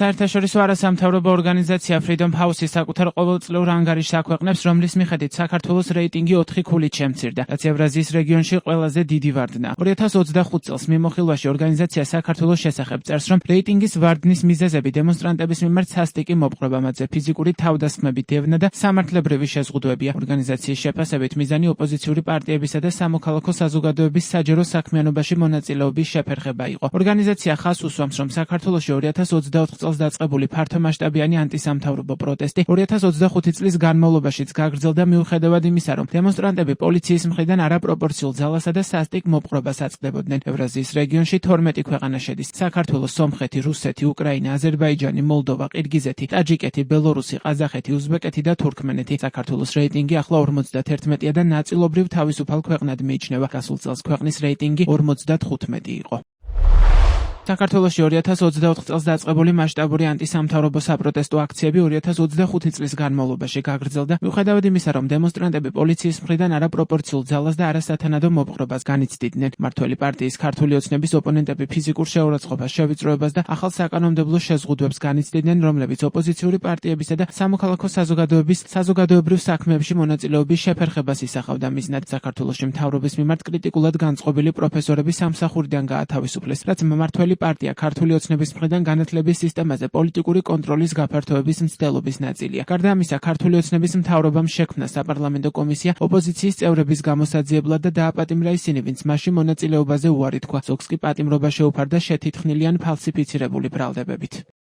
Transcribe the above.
საერთაშორისო არასამთავრობო ორგანიზაცია Freedom House-ი საკუთარ ყოველწლიურ ანგარიშს აქვეყნებს, რომლის მიხედვით საქართველოს რეიტინგი 4 ქულით შემცირდა, რაც ევრაზიის რეგიონში ყველაზე დიდი ვარდნა. 2025 წელს მიმოხილვაში ორგანიზაცია საქართველოს შესახებ წერს, რომ რეიტინგის ვარდნის მიზეზები დემონსტრანტების მიმართ სასტიკი მოპყრობამაძე, ფიზიკური თავდასხმები, დევნა და სამართლებრივი შეზღუდვებია. ორგანიზაციის შეფასებით მიზანი ოპოზიციური პარტიებისა და სამოქალაქო საზოგადოების საჯარო საქმიანობაში მონაწილეობის შეფერხება იყო. ორგანიზაცია ხაზს უსვამს, რომ საქართველოში 2024 წელს დაწყებული ფართომასშტაბიანი ანტისამთავრობო პროტესტი 2025 წლის განმავლობაშიც გაგრძელდა მიუხედავად იმისა, რომ დემონსტრანტები პოლიციის მხრიდან არაპროპორციულ ძალასა და სასტიკ მოპყრობას აწყდებოდნენ. ევრაზიის რეგიონში 12 ქვეყანა შედის: საქართველოს, სომხეთი, რუსეთი, უკრაინა, აზერბაიჯანი, მოლდოვა, ყირგიზეთი, ტაჯიკეთი, ბელორუსი, ყაზახეთი, უზბეკეთი და თურქმენეთი. საქართველოს რეიტინგი ახლა 51-ია და ნაწილობრივ თავისუფალ ქვეყნად მიიჩნევა. გასულ წელს ქვეყნის რეიტინგი 55 იყო. საქართველოში 2024 წელს დაწყებული მასშტაბური ანტისამთავრობო საპროტესტო აქციები 2025 წლის განმავლობაში გაგრძელდა, მიუხედავად იმისა, რომ დემონსტრანტები პოლიციის მხრიდან არაპროპორციულ ძალას და არასათანადო მოპყრობას განიცდიდნენ. მმართველი პარტიის ქართული ოცნების ოპონენტები ფიზიკურ შეურაცხყოფას, შევიწროებას და ახალ საკანონმდებლო შეზღუდვებს განიცდიდნენ, რომლებიც ოპოზიციური პარტიებისა და სამოქალაქო საზოგადოების საზოგადოებრივ საქმეებში მონაწილეობის შეფერხებას ისახავდა. მიზნად საქართველოში მთავრობის მიმართ კრიტიკულად განწყობილი პროფესორები სამსახურიდან გაათავისუფლეს, რაც მმართველი პარტია ქართული ოცნების მხრიდან განათლების სისტემაზე პოლიტიკური კონტროლის გაფართოების მცდელობის ნაწილია. გარდა ამისა, ქართული ოცნების მთავრობამ შექმნა საპარლამენტო კომისია ოპოზიციის წევრების გამოსაძიებლად და დააპატიმრა ისინი, ვინც მასში მონაწილეობაზე უარი თქვა. ზოგს კი პატიმრობა შეუფარდა შეთითხნილი ან ფალსიფიცირებული ბრალდებებით.